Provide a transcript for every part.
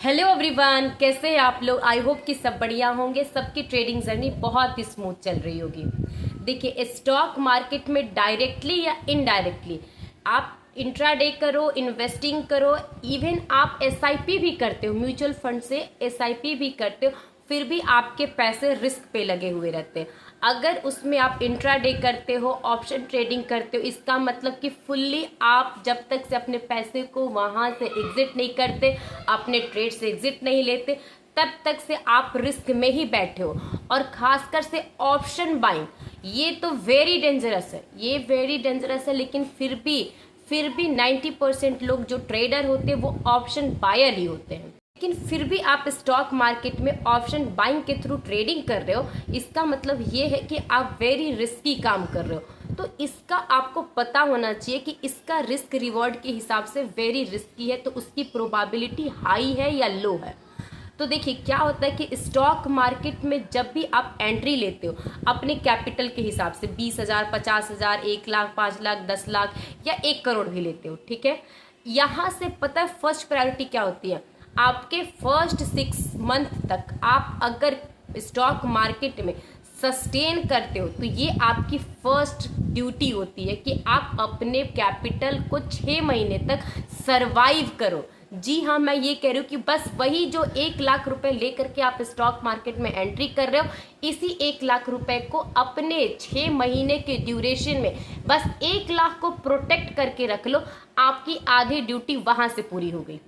Hello everyone, कैसे हैं आप लोग। आई होप कि सब बढ़िया होंगे। सबकी ट्रेडिंग जर्नी बहुत ही स्मूथ चल रही होगी। देखिए, स्टॉक मार्केट में डायरेक्टली या इनडायरेक्टली आप इंट्राडे करो, इन्वेस्टिंग करो, इवन आप एसआईपी भी करते हो, म्यूचुअल फंड से एसआईपी भी करते हो, फिर भी आपके पैसे रिस्क पे लगे हुए रहते हैं। अगर उसमें आप इंट्राडे करते हो, ऑप्शन ट्रेडिंग करते हो, इसका मतलब कि फुल्ली आप जब तक से अपने पैसे को वहां से एग्जिट नहीं करते, अपने ट्रेड से एग्जिट नहीं लेते, तब तक से आप रिस्क में ही बैठे हो। और खासकर से ऑप्शन बाइंग, ये तो वेरी डेंजरस है, ये वेरी डेंजरस है। लेकिन फिर भी 90% लोग जो ट्रेडर होते हैं वो ऑप्शन बायर ही होते हैं। लेकिन फिर भी आप स्टॉक मार्केट में ऑप्शन बाइंग के थ्रू ट्रेडिंग कर रहे हो, इसका मतलब ये है कि आप वेरी रिस्की काम कर रहे हो। तो इसका आपको पता होना चाहिए कि इसका रिस्क रिवॉर्ड के हिसाब से वेरी रिस्की है, तो उसकी प्रोबेबिलिटी हाई है या लो है। तो देखिए क्या होता है कि स्टॉक मार्केट में जब भी आप एंट्री लेते हो अपने कैपिटल के हिसाब से 20,000, 50,000, 1 लाख, 5 लाख, 10 लाख या 1 करोड़ भी लेते हो, ठीक है। यहाँ से पता है फर्स्ट प्रायोरिटी क्या होती है। आपके फर्स्ट 6 मंथ तक आप अगर स्टॉक मार्केट में सस्टेन करते हो तो ये आपकी फर्स्ट ड्यूटी होती है कि आप अपने कैपिटल को 6 महीने तक सरवाइव करो। जी हाँ, मैं ये कह रही हूँ कि बस वही जो 1 लाख रुपए लेकर के आप स्टॉक मार्केट में एंट्री कर रहे हो, इसी 1 लाख रुपए को अपने 6 महीने के ड्यूरेशन में बस 1 लाख को प्रोटेक्ट करके रख लो। आपकी आधी ड्यूटी वहां से पूरी हो गई।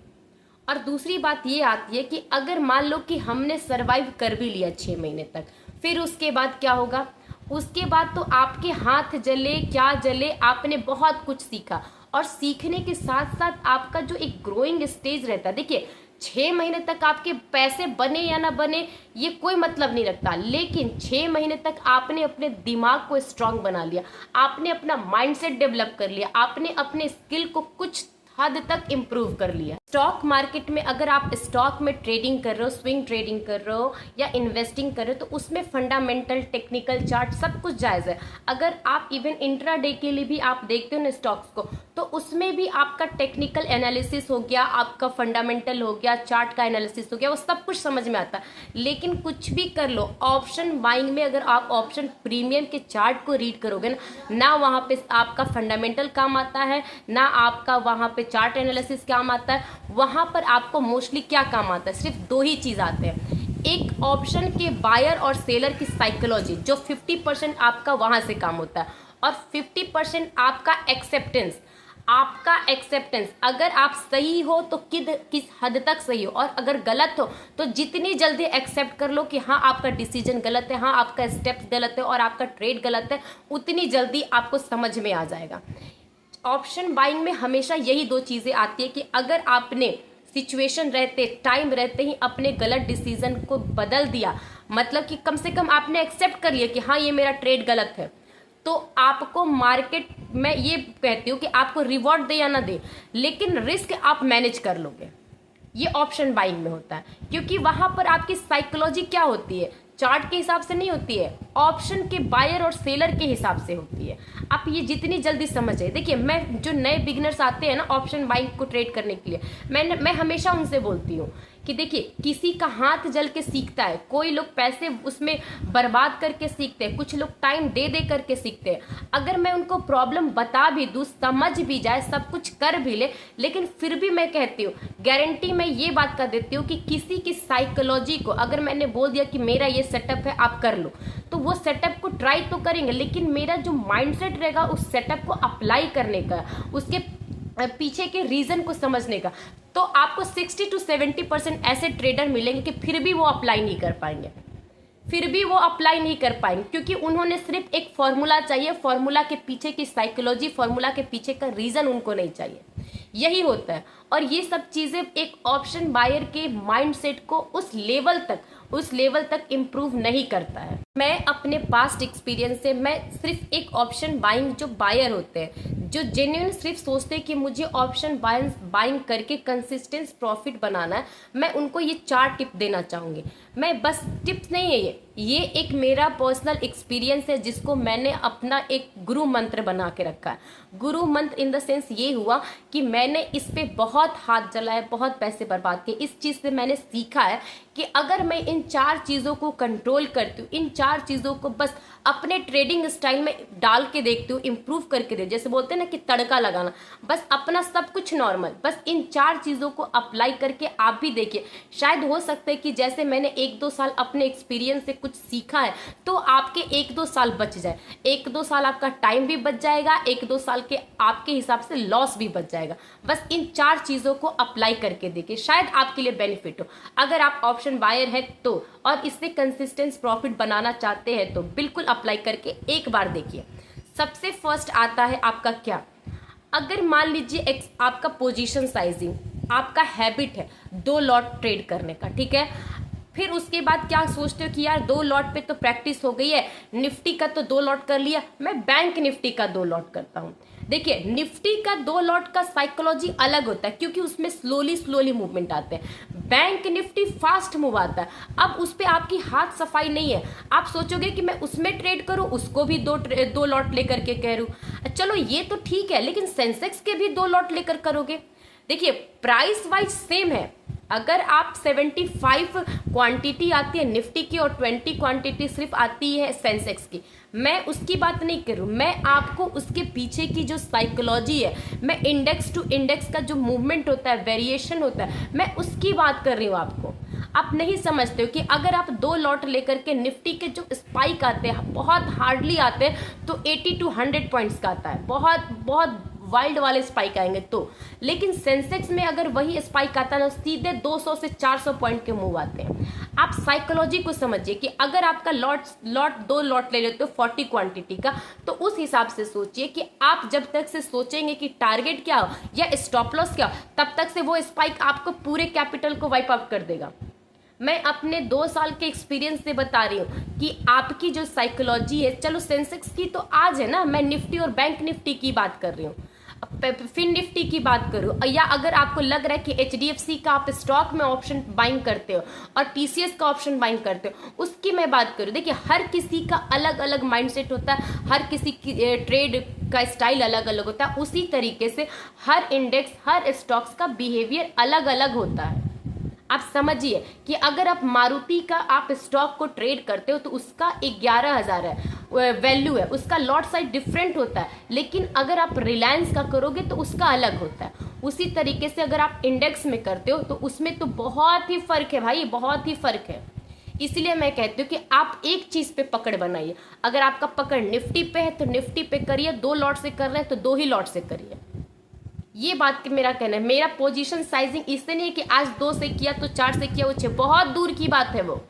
और दूसरी बात ये आती है कि अगर मान लो कि हमने सरवाइव कर भी लिया 6 महीने तक, फिर उसके बाद क्या होगा। उसके बाद तो आपके हाथ जले क्या जले, आपने बहुत कुछ सीखा। और सीखने के साथ साथ आपका जो एक ग्रोइंग स्टेज रहता है, देखिए 6 महीने तक आपके पैसे बने या ना बने ये कोई मतलब नहीं रखता, लेकिन 6 महीने तक आपने अपने दिमाग को स्ट्रांग बना लिया, आपने अपना माइंडसेट डेवलप कर लिया, आपने अपने स्किल को कुछ हद तक इम्प्रूव कर लिया। स्टॉक मार्केट में अगर आप स्टॉक में ट्रेडिंग कर रहे हो, स्विंग ट्रेडिंग कर रहे हो या इन्वेस्टिंग कर रहे हो, तो उसमें फंडामेंटल, टेक्निकल चार्ट सब कुछ जायज़ है। अगर आप इवन इंट्राडे के लिए भी आप देखते हो ना स्टॉक्स को, तो उसमें भी आपका टेक्निकल एनालिसिस हो गया, आपका फंडामेंटल हो गया, चार्ट का एनालिसिस हो गया, वो सब कुछ समझ में आता है। लेकिन कुछ भी कर लो, ऑप्शन बाइंग में अगर आप ऑप्शन प्रीमियम के चार्ट को रीड करोगे ना वहाँ पे आपका फंडामेंटल काम आता है, ना आपका वहाँ पे चार्ट एनालिसिस काम आता है। वहां पर आपको मोस्टली क्या काम आता है, सिर्फ 2 ही चीज आते हैं। एक ऑप्शन के बायर और सेलर की साइकोलॉजी, जो 50% आपका वहां से काम होता है, और 50% आपका एक्सेप्टेंस। आपका एक्सेप्टेंस, अगर आप सही हो तो किस हद तक सही हो, और अगर गलत हो तो जितनी जल्दी एक्सेप्ट कर लो कि हाँ आपका डिसीजन गलत है, हाँ आपका स्टेप्स गलत है और आपका ट्रेड गलत है, उतनी जल्दी आपको समझ में आ जाएगा। ऑप्शन बाइंग में हमेशा यही 2 चीज़ें आती है कि अगर आपने सिचुएशन रहते, टाइम रहते ही अपने गलत डिसीजन को बदल दिया, मतलब कि कम से कम आपने एक्सेप्ट कर लिया कि हाँ ये मेरा ट्रेड गलत है, तो आपको मार्केट में ये कहती हूँ कि आपको रिवॉर्ड दे या ना दे, लेकिन रिस्क आप मैनेज कर लोगे। ये ऑप्शन बाइंग में होता है, क्योंकि वहां पर आपकी साइकोलॉजी क्या होती है, चार्ट के हिसाब से नहीं होती है, ऑप्शन के बायर और सेलर के हिसाब से होती है। आप ये जितनी जल्दी समझ जाए। देखिए, मैं जो नए बिगनर्स आते हैं ना ऑप्शन बाइंग को ट्रेड करने के लिए, मैं हमेशा उनसे बोलती हूँ कि देखिए, किसी का हाथ जल के सीखता है, कोई लोग पैसे उसमें बर्बाद करके सीखते हैं, कुछ लोग टाइम दे दे करके सीखते हैं। अगर मैं उनको प्रॉब्लम बता भी दूँ, समझ भी जाए, सब कुछ कर भी ले, लेकिन फिर भी मैं कहती हूँ, गारंटी मैं ये बात का देती हूँ कि किसी की साइकोलॉजी को अगर मैंने बोल दिया कि मेरा ये सेटअप है, आप कर लो, तो वो सेटअप को ट्राई तो करेंगे, लेकिन मेरा जो माइंडसेट रहेगा उस सेटअप को अप्लाई करने का, उसके पीछे के रीजन को समझने का, तो आपको 60 to 70% ऐसे ट्रेडर मिलेंगे कि फिर भी वो अप्लाई नहीं कर पाएंगे, क्योंकि उन्होंने सिर्फ एक फॉर्मूला चाहिए, फॉर्मूला के पीछे की साइकोलॉजी, फॉर्मूला के पीछे का रीजन उनको नहीं चाहिए। यही होता है। और ये सब चीजें एक ऑप्शन बायर के माइंडसेट को उस लेवल तक इम्प्रूव नहीं करता है। मैं अपने पास्ट एक्सपीरियंस से, मैं सिर्फ एक ऑप्शन बाइंग जो बायर होते हैं, जो जेन्युइन सिर्फ सोचते हैं कि मुझे ऑप्शन बाइंग करके कंसिस्टेंट प्रॉफिट बनाना है, मैं उनको ये 4 टिप देना चाहूँगी। मैं बस टिप्स नहीं है ये एक मेरा पर्सनल एक्सपीरियंस है, जिसको मैंने अपना एक गुरु मंत्र बना के रखा है। गुरु मंत्र इन द सेंस ये हुआ कि मैंने इस पे बहुत बहुत हाथ जलाए, बहुत पैसे बर्बाद किए। इस चीज़ से मैंने सीखा है कि अगर मैं इन 4 चीज़ों को कंट्रोल करती हूँ, इन 4 चीज़ों को बस अपने ट्रेडिंग स्टाइल में डाल के देखती हूँ, इम्प्रूव करके दे, जैसे बोलते हैं ना कि तड़का लगाना, बस अपना सब कुछ नॉर्मल, बस इन 4 चीज़ों को अप्लाई करके आप भी देखिए। शायद हो सकता है कि जैसे मैंने 1-2 साल अपने एक्सपीरियंस से कुछ सीखा है तो आपके 1-2 साल बच जाए, 1-2 साल आपका टाइम भी बच जाएगा, 1-2 साल के आपके हिसाब से लॉस भी बच जाएगा। बस इन 4 चीज़ों को अप्लाई करके देखिए, शायद आपके लिए बेनिफिट हो। अगर आप ऑप्शन बायर है तो, और इससे कंसिस्टेंट प्रॉफिट बनाना चाहते हैं तो बिल्कुल अप्लाई करके एक बार देखिए। सबसे फर्स्ट आता है आपका क्या, अगर मान लीजिए आपका पोजीशन साइजिंग, आपका हैबिट है 2 लॉट ट्रेड करने का, ठीक है, फिर उसके बाद क्या सोचते हो कि यार 2 लॉट पे तो प्रैक्टिस हो गई है, निफ्टी का तो 2 लॉट कर लिया, मैं बैंक निफ्टी का 2 लॉट करता हूँ। देखिए निफ्टी का 2 लॉट का साइकोलॉजी अलग होता है क्योंकि उसमें स्लोली मूवमेंट आते हैं। बैंक निफ्टी फास्ट मूव आता है, अब उस पर आपकी हाथ सफाई नहीं है। आप सोचोगे कि मैं उसमें ट्रेड करूं, उसको भी दो लॉट लेकर के करूं, चलो ये तो ठीक है, लेकिन सेंसेक्स के भी 2 लॉट लेकर करोगे। देखिए प्राइस वाइज सेम है, अगर आप 75 क्वांटिटी आती है निफ्टी की और 20 क्वांटिटी सिर्फ आती है सेंसेक्स की, मैं उसकी बात नहीं करूँ, मैं आपको उसके पीछे की जो साइकोलॉजी है, मैं इंडेक्स टू इंडेक्स का जो मूवमेंट होता है, वेरिएशन होता है, मैं उसकी बात कर रही हूँ आपको। आप नहीं समझते हो कि अगर आप 2 लॉट लेकर के निफ्टी के जो स्पाइक आते हैं, बहुत हार्डली आते हैं, तो 80 to 100 पॉइंट्स का आता है, बहुत वाइल्ड वाले स्पाइक आएंगे तो, लेकिन सेंसेक्स में अगर वही स्पाइक आता है ना, सीधे 200 से 400 पॉइंट के मूव आते हैं। आप साइकोलॉजी को समझिए कि अगर आपका लॉट 2 लॉट ले लेते हो 40 क्वांटिटी का, तो उस हिसाब से सोचिए कि आप जब तक से सोचेंगे कि टारगेट क्या हो या स्टॉप लॉस क्या हो, तब तक से वो स्पाइक आपको पूरे कैपिटल को वाइप आउट कर देगा। मैं अपने 2 साल के एक्सपीरियंस से बता रही हूँ कि आपकी जो साइकोलॉजी है, चलो सेंसेक्स की तो आज है ना, मैं निफ्टी और बैंक निफ्टी की बात कर रही हूँ, फिन निफ्टी की बात करूँ, या अगर आपको लग रहा है कि एचडीएफसी का आप स्टॉक में ऑप्शन बाइंग करते हो और टीसीएस का ऑप्शन बाइंग करते हो, उसकी मैं बात करूँ। देखिए हर किसी का अलग अलग माइंडसेट होता है, हर किसी की ट्रेड का स्टाइल अलग अलग होता है, उसी तरीके से हर इंडेक्स, हर स्टॉक्स का बिहेवियर अलग अलग होता है। आप समझिए कि अगर आप मारुति का आप स्टॉक को ट्रेड करते हो तो उसका 11,000 है वैल्यू है, उसका लॉट साइज डिफरेंट होता है, लेकिन अगर आप रिलायंस का करोगे तो उसका अलग होता है। उसी तरीके से अगर आप इंडेक्स में करते हो तो उसमें तो बहुत ही फर्क है भाई, बहुत ही फर्क है। इसलिए मैं कहती हूँ कि आप एक चीज़ पे पकड़ बनाइए। अगर आपका पकड़ निफ्टी पे है तो निफ्टी पे करिए, 2 लॉट से कर रहे हैं तो 2 ही लॉट से करिए। ये बात कि मेरा कहना है, मेरा पोजीशन साइजिंग इससे नहीं है कि आज 2 से किया तो 4 से किया, वो 6, बहुत दूर की बात है वो।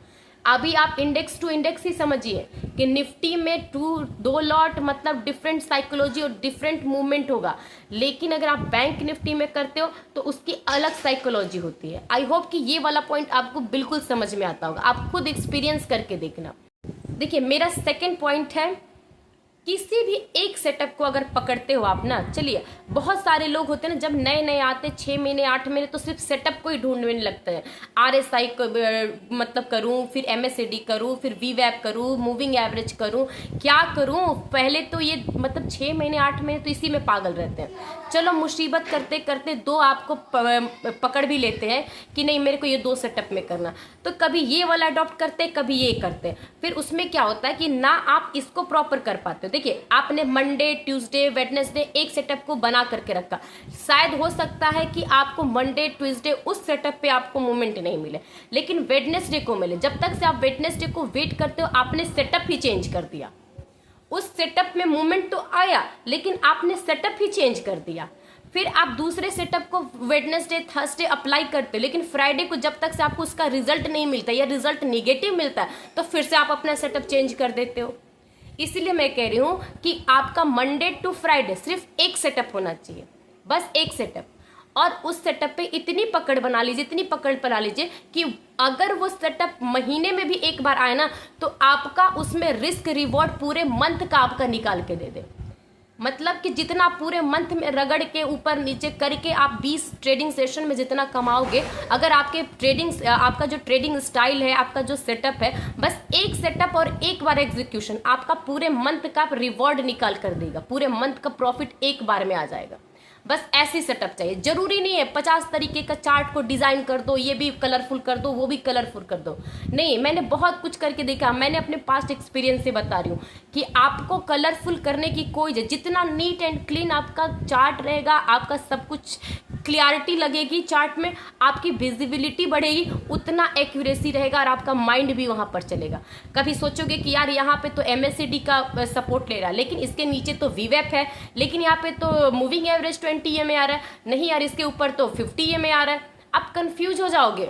अभी आप इंडेक्स टू इंडेक्स ही समझिए कि निफ्टी में 2 लॉट मतलब डिफरेंट साइकोलॉजी और डिफरेंट मूवमेंट होगा, लेकिन अगर आप बैंक निफ्टी में करते हो तो उसकी अलग साइकोलॉजी होती है। आई होप कि ये वाला पॉइंट आपको बिल्कुल समझ में आता होगा, आप खुद एक्सपीरियंस करके देखना। देखिए मेरा सेकेंड पॉइंट है, किसी भी एक सेटअप को अगर पकड़ते हो आप ना, चलिए बहुत सारे लोग होते हैं ना, जब नए नए आते 6 महीने 8 महीने तो सिर्फ सेटअप को ही ढूंढने लगता है। आरएसआई मतलब करूं, फिर एमएससीडी करूं, फिर वीवैप करूं, मूविंग एवरेज करूं, क्या करूं। पहले तो ये मतलब 6 महीने 8 महीने तो इसी में पागल रहते हैं। चलो मुसीबत करते करते 2 आपको पकड़ भी लेते हैं कि नहीं मेरे को ये 2 सेटअप में करना, तो कभी ये वाला अडॉप्ट करते, कभी ये करते, फिर उसमें क्या होता है कि ना आप इसको प्रॉपर कर पाते हो। देखिए आपने मंडे ट्यूसडे वेडनेसडे एक सेटअप को बना करके रखा, शायद हो सकता है कि आपको मंडे ट्यूसडे उस सेटअप पे आपको मूवमेंट नहीं मिले, लेकिन वेडनेसडे को मिले। जब तक से आप वेडनेसडे को वेट करते हो, आपने सेटअप ही चेंज कर दिया। उस सेटअप में मूवमेंट तो आया, लेकिन आपने सेटअप ही चेंज कर दिया। फिर आप दूसरे सेटअप को वेडनेसडे थर्सडे अप्लाई करते हो, लेकिन फ्राइडे को जब तक से आपको उसका रिजल्ट नहीं मिलता या रिजल्ट निगेटिव मिलता है, तो फिर से आप अपना सेटअप चेंज कर देते हो। इसीलिए मैं कह रही हूँ कि आपका मंडे टू फ्राइडे सिर्फ एक सेटअप होना चाहिए, बस एक सेटअप, और उस सेटअप पे इतनी पकड़ बना लीजिए, इतनी पकड़ बना लीजिए कि अगर वो सेटअप महीने में भी एक बार आए ना, तो आपका उसमें रिस्क रिवॉर्ड पूरे मंथ का आपका निकाल के दे दे। मतलब कि जितना पूरे मंथ में रगड़ के ऊपर नीचे करके आप 20 ट्रेडिंग सेशन में जितना कमाओगे, अगर आपका जो ट्रेडिंग स्टाइल है, आपका जो सेटअप है, बस एक सेटअप और एक बार एग्जीक्यूशन आपका पूरे मंथ का रिवॉर्ड निकाल कर देगा, पूरे मंथ का प्रॉफिट एक बार में आ जाएगा। बस ऐसी सेटअप चाहिए। जरूरी नहीं है 50 तरीके का चार्ट को डिजाइन कर दो, ये भी कलरफुल कर दो, वो भी कलरफुल कर दो। नहीं, मैंने बहुत कुछ करके देखा, मैंने अपने पास्ट एक्सपीरियंस से बता रही हूँ कि आपको कलरफुल करने की कोई, जितना नीट एंड क्लीन आपका चार्ट रहेगा, आपका सब कुछ क्लियरिटी लगेगी चार्ट में, आपकी विजिबिलिटी बढ़ेगी, उतना एक्यूरेसी रहेगा और आपका माइंड भी वहां पर चलेगा। कभी सोचोगे कि यार यहाँ पे तो MACD का सपोर्ट ले रहा है, लेकिन इसके नीचे तो VWAP है, लेकिन यहाँ पे तो मूविंग एवरेज 20 EMA आ रहा है, नहीं यार इसके ऊपर तो 50 EMA आ रहा है। आप कंफ्यूज हो जाओगे।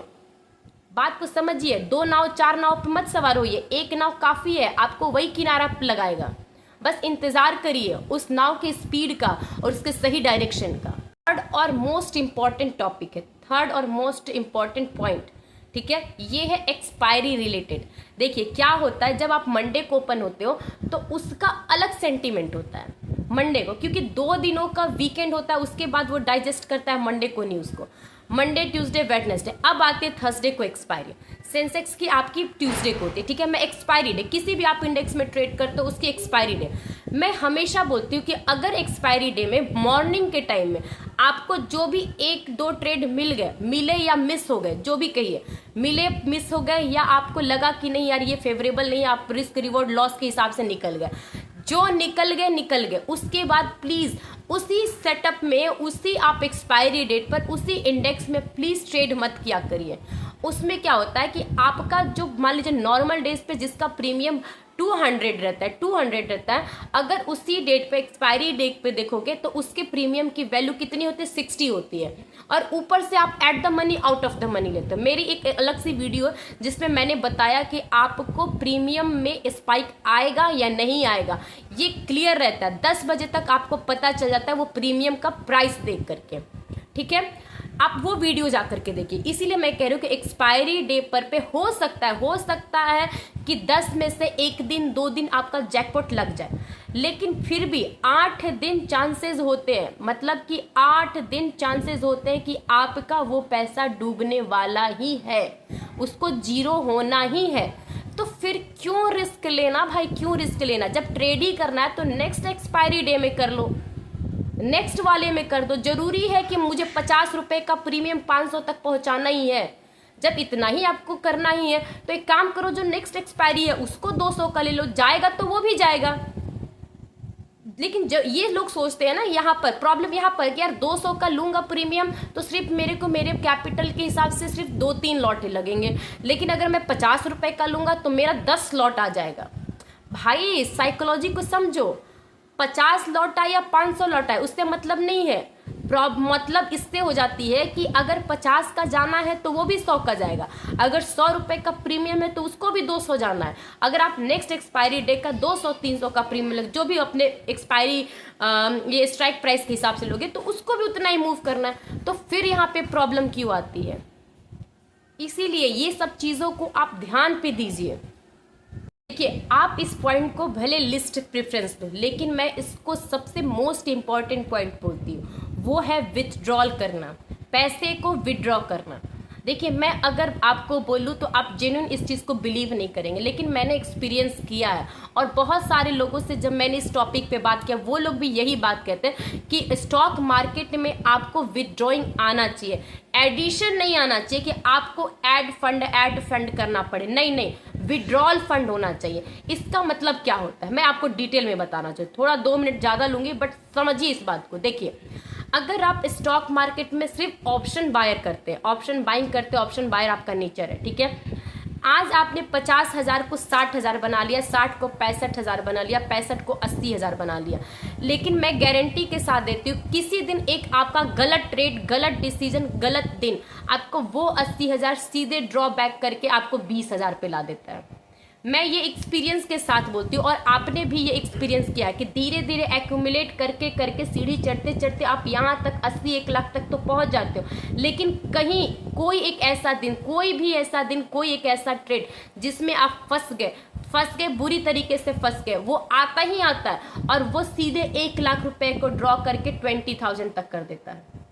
बात को समझिए, 2 नाव 4 नाव पे मत सवार होइए, एक नाव काफी है, आपको वही किनारा लगाएगा। बस इंतजार करिए उस नाव की स्पीड का और उसके सही डायरेक्शन का। थर्ड और मोस्ट इंपॉर्टेंट टॉपिक है, थर्ड और मोस्ट इंपॉर्टेंट पॉइंट, ठीक है, ये है एक्सपायरी रिलेटेड। देखिए क्या होता है, जब आप मंडे को ओपन होते हो तो उसका अलग सेंटीमेंट होता है मंडे को, क्योंकि 2 दिनों का वीकेंड होता है, उसके बाद वो डाइजेस्ट करता है मंडे को न्यूज़ को। मंडे, ट्यूसडे, वेडनेसडे, अब आते हैं थर्सडे को एक्सपायरी। सेंसेक्स की आपकी ट्यूसडे को होती है, ठीक है। मैं एक्सपायरी डे, किसी भी आप इंडेक्स में ट्रेड करते हो उसकी एक्सपायरी डे, मैं हमेशा बोलती हूँ कि अगर एक्सपायरी डे में मॉर्निंग के टाइम में आपको जो भी 1-2 ट्रेड मिल गए, मिले या मिस हो गए, जो भी कहिए, मिले मिस हो गए, या आपको लगा कि नहीं यार ये फेवरेबल नहीं, आप रिस्क रिवॉर्ड लॉस के हिसाब से निकल गए, जो निकल गए, उसके बाद प्लीज उसी सेटअप में, उसी आप एक्सपायरी डेट पर, उसी इंडेक्स में प्लीज ट्रेड मत किया करिए। उसमें क्या होता है कि आपका जो मान लीजिए नॉर्मल डेज पे जिसका प्रीमियम 200 रहता है, अगर उसी डेट पे, एक्सपायरी डेट पे देखोगे तो उसके प्रीमियम की वैल्यू कितनी होती है, 60 होती है, और ऊपर से आप at the money out of the money लेते हो। मेरी एक अलग सी वीडियो जिसमें मैंने बताया कि आपको प्रीमियम में स्पाइक आएगा या नहीं आएगा, ये क्लियर रहता है, 10 बजे तक आपको पता चल जाता है वो प्रीमियम का प्राइस देख करके, ठीक है। आप वो वीडियो जा करके देखिए। इसीलिए मैं कह रही हूँ कि एक्सपायरी डे पर पे हो सकता है कि 10 में से 1 दिन 2 दिन आपका जैकपॉट लग जाए, लेकिन फिर भी 8 दिन चांसेस होते हैं, मतलब कि 8 दिन चांसेस होते हैं कि आपका वो पैसा डूबने वाला ही है, उसको जीरो होना ही है। तो फिर क्यों रिस्क लेना भाई, क्यों रिस्क लेना? जब ट्रेड ही करना है तो नेक्स्ट एक्सपायरी डे में कर लो, नेक्स्ट वाले में कर दो। जरूरी है कि मुझे 50 रुपए का प्रीमियम 500 तक पहुंचाना ही है? जब इतना ही आपको करना ही है तो एक काम करो, जो नेक्स्ट एक्सपायरी है उसको 200 का ले लो, जाएगा तो वो भी जाएगा। लेकिन जो ये लोग सोचते हैं ना, यहाँ पर प्रॉब्लम यहाँ पर कि यार 200 का लूंगा प्रीमियम तो सिर्फ मेरे को मेरे कैपिटल के हिसाब से सिर्फ 2-3 लॉट लगेंगे, लेकिन अगर मैं 50 रुपए का लूंगा तो मेरा 10 लॉट आ जाएगा। भाई साइकोलॉजी को समझो, 50 लौट आए या 500 लौट आए उससे मतलब नहीं है। मतलब इससे हो जाती है कि अगर 50 का जाना है तो वो भी 100 का जाएगा, अगर 100 रुपए का प्रीमियम है तो उसको भी 200 जाना है, अगर आप नेक्स्ट एक्सपायरी डे का 200-300 का प्रीमियम जो भी अपने एक्सपायरी ये स्ट्राइक प्राइस के हिसाब से लोगे तो उसको भी उतना ही मूव करना है। तो फिर यहाँ पे प्रॉब्लम क्यों आती है? इसीलिए ये सब चीज़ों को आप ध्यान पे दीजिए। देखिए, आप इस पॉइंट को भले लिस्ट प्रेफरेंस दो, लेकिन मैं इसको सबसे मोस्ट इंपॉर्टेंट पॉइंट बोलती हूँ, वो है विथड्रॉल करना, पैसे को विथड्रॉ करना। देखिए, मैं अगर आपको बोलूँ तो आप जेन्युइन इस चीज़ को बिलीव नहीं करेंगे, लेकिन मैंने एक्सपीरियंस किया है और बहुत सारे लोगों से जब मैंने इस टॉपिक पे बात किया वो लोग भी यही बात कहते हैं कि स्टॉक मार्केट में आपको विथड्रॉइंग आना चाहिए, एडिशन नहीं आना चाहिए कि आपको ऐड फंड करना पड़े। नहीं, विड्रॉल फंड होना चाहिए। इसका मतलब क्या होता है मैं आपको डिटेल में बताना चाहिए, थोड़ा 2 मिनट ज़्यादा लूंगी बट समझिए इस बात को। देखिए, अगर आप स्टॉक मार्केट में सिर्फ ऑप्शन बायर करते हैं, ऑप्शन बाइंग करते हैं, ऑप्शन बायर आपका नेचर है, ठीक है। आज आपने 50,000 को 60,000 बना लिया, 60 को 65,000 बना लिया, 65 को 80,000 बना लिया, लेकिन मैं गारंटी के साथ देती हूँ किसी दिन एक आपका गलत ट्रेड, गलत डिसीजन, गलत दिन आपको वो 80,000 सीधे ड्रॉ बैक करके आपको 20,000 पे ला देता है। मैं ये एक्सपीरियंस के साथ बोलती हूँ और आपने भी ये एक्सपीरियंस किया है कि धीरे धीरे एक्यूमुलेट करके करके सीढ़ी चढ़ते चढ़ते आप यहाँ तक 80-1 लाख तक तो पहुँच जाते हो। लेकिन कहीं कोई एक ऐसा दिन, कोई भी ऐसा दिन, कोई एक ऐसा ट्रेड जिसमें आप फंस गए, बुरी तरीके से फंस गए, वो आता ही आता है और वो सीधे 1 लाख रुपए को ड्रॉ करके 20,000 तक कर देता है।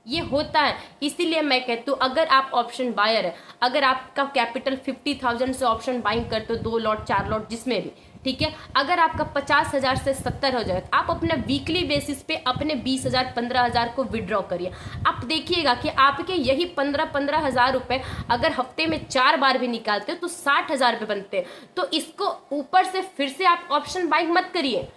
ये होता है। इसीलिए मैं कहती हूँ अगर आप ऑप्शन बायर है, अगर आपका कैपिटल 50,000 से ऑप्शन बाइंग करते हो 2 लॉट 4 लॉट जिसमें भी, ठीक है। अगर आपका 50,000 से 70 हो जाए, आप अपने वीकली बेसिस पे अपने 20,000 15,000 को विड्रॉ करिए। आप देखिएगा कि आपके यही 15,000 रुपए अगर हफ्ते में 4 बार भी निकालते हो तो 60,000 रुपये बनते हैं। तो इसको ऊपर से फिर से आप ऑप्शन बाइंग मत करिए।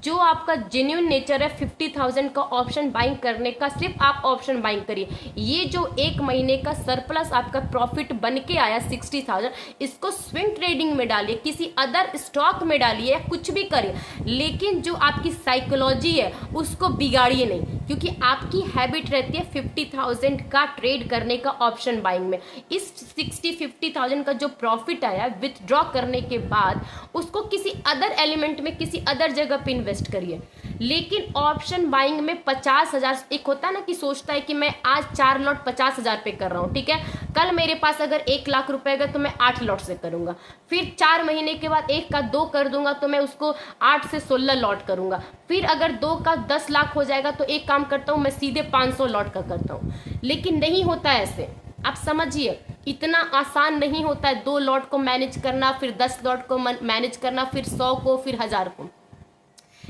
जो आपका जेन्युइन नेचर है 50,000 का ऑप्शन बाइंग करने का, सिर्फ आप ऑप्शन बाइंग करिए। ये जो एक महीने का सरप्लस आपका प्रॉफिट बन के आया 60,000, इसको स्विंग ट्रेडिंग में डालिए, किसी अदर स्टॉक में डालिए या कुछ भी करिए, लेकिन जो आपकी साइकोलॉजी है उसको बिगाड़िए नहीं, क्योंकि आपकी हैबिट रहती है 50,000 का ट्रेड करने का ऑप्शन बाइंग में। इस 50,000 का जो प्रॉफिट आया विथड्रॉ करने के बाद उसको किसी अदर एलिमेंट में, किसी अदर जगह पे इन्वेस्ट करिए। लेकिन ऑप्शन बाइंग में 50,000, एक होता है ना कि सोचता है कि मैं आज 4 लॉट 50,000 पे कर रहा हूँ, ठीक है, कल मेरे पास अगर 1 लाख रुपए गए तो मैं 8 लॉट से करूंगा, फिर 4 महीने के बाद 1 का 2 कर दूंगा तो मैं उसको 8 से 16 लॉट करूंगा, फिर अगर 2 का 10 लाख हो जाएगा तो एक काम करता हूँ मैं सीधे 500 लॉट का करता हूँ। लेकिन नहीं होता ऐसे, आप समझिए, इतना आसान नहीं होता है 2 लॉट को मैनेज करना, फिर 10 लॉट को मैनेज करना, फिर 100 को, फिर 1000 को।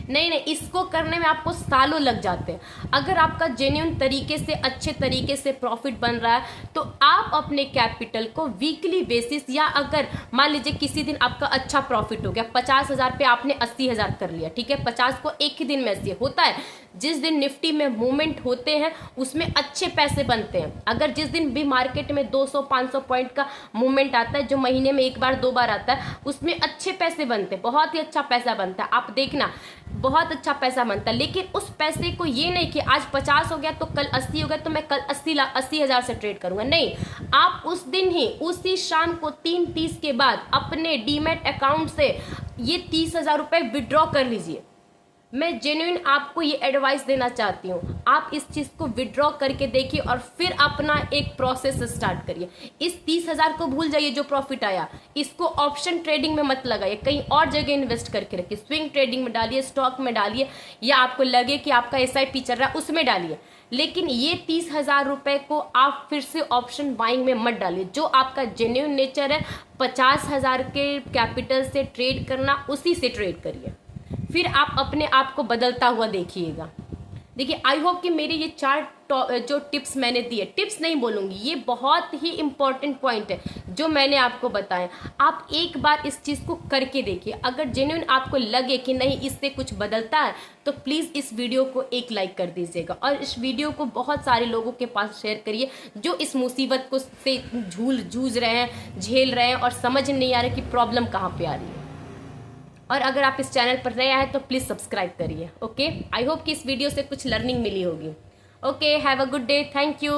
नहीं, इसको करने में आपको सालों लग जाते हैं। अगर आपका जेन्युइन तरीके से, अच्छे तरीके से प्रॉफिट बन रहा है तो आप अपने कैपिटल को वीकली बेसिस, या अगर मान लीजिए किसी दिन आपका अच्छा प्रॉफिट हो गया, 50,000 पे आपने 80,000 कर लिया, ठीक है, 50 को एक ही दिन में 80 होता है। जिस दिन निफ्टी में मूवमेंट होते हैं उसमें अच्छे पैसे बनते हैं। अगर जिस दिन भी मार्केट में 200-500 पॉइंट का मूवमेंट आता है, जो महीने में 1 बार 2 बार आता है, उसमें अच्छे पैसे बनते हैं, बहुत ही अच्छा पैसा बनता है। आप देखना, बहुत अच्छा पैसा बनता है। लेकिन उस पैसे को ये नहीं कि आज 50 हो गया तो कल 80 हो गया तो मैं कल 80,000 से ट्रेड करूंगा, नहीं। आप उस दिन ही, उसी शाम को 3:30 के बाद अपने डीमैट अकाउंट से ये 30,000 रुपए विड्रॉ कर लीजिए। मैं जेन्युइन आपको ये एडवाइस देना चाहती हूँ, आप इस चीज़ को विड्रॉ करके देखिए और फिर अपना एक प्रोसेस स्टार्ट करिए। इस 30,000 को भूल जाइए जो प्रॉफिट आया, इसको ऑप्शन ट्रेडिंग में मत लगाइए, कहीं और जगह इन्वेस्ट करके रखिए, स्विंग ट्रेडिंग में डालिए, स्टॉक में डालिए, या आपको लगे कि आपका SIP चल रहा है उसमें डालिए। लेकिन ये 30,000 रुपए को आप फिर से ऑप्शन बाइंग में मत डालिए। जो आपका जेन्युइन नेचर है 50,000 के कैपिटल से ट्रेड करना, उसी से ट्रेड करिए, फिर आप अपने आप को बदलता हुआ देखिएगा। देखिए, आई होप कि मेरे ये 4 जो टिप्स मैंने दिए, टिप्स नहीं बोलूँगी, ये बहुत ही इंपॉर्टेंट पॉइंट है जो मैंने आपको बताया। आप एक बार इस चीज़ को करके देखिए, अगर जेन्युइन आपको लगे कि नहीं इससे कुछ बदलता है तो प्लीज़ इस वीडियो को एक लाइक कर दीजिएगा और इस वीडियो को बहुत सारे लोगों के पास शेयर करिए जो इस मुसीबत को से जूझ रहे हैं, झेल रहे हैं और समझ नहीं आ रहा कि प्रॉब्लम कहाँ पे आ रही है। और अगर आप इस चैनल पर नए आए तो प्लीज़ सब्सक्राइब करिए। ओके, आई होप कि इस वीडियो से कुछ लर्निंग मिली होगी। Okay, have a good day, thank you.